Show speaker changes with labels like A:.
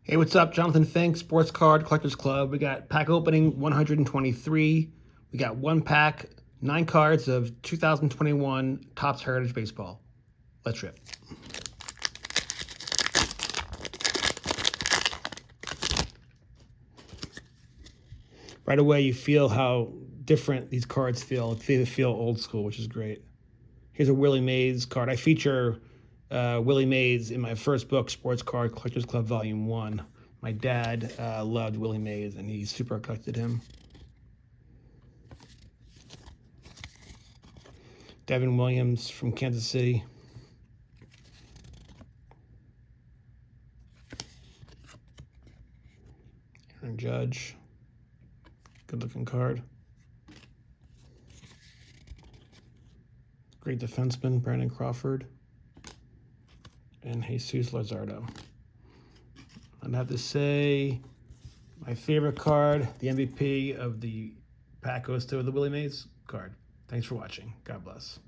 A: Hey, what's up? Jonathan Fink, Sports Card Collectors Club. We got pack opening 123. We got one pack, 9 cards of 2021 Topps Heritage Baseball. Let's rip. Right away, you feel how different these cards feel. They feel old school, which is great. Here's a Willie Mays card. I feature Willie Mays in my first book, Sports Card Collectors Club Volume 1. My dad loved Willie Mays, and he super collected him. Devin Williams from Kansas City. Aaron Judge. Good looking card. Great defenseman, Brandon Crawford. And Jesus Luzardo. I'd have to say my favorite card, the MVP of the pack, goes to the Willie Mays card. Thanks for watching. God bless.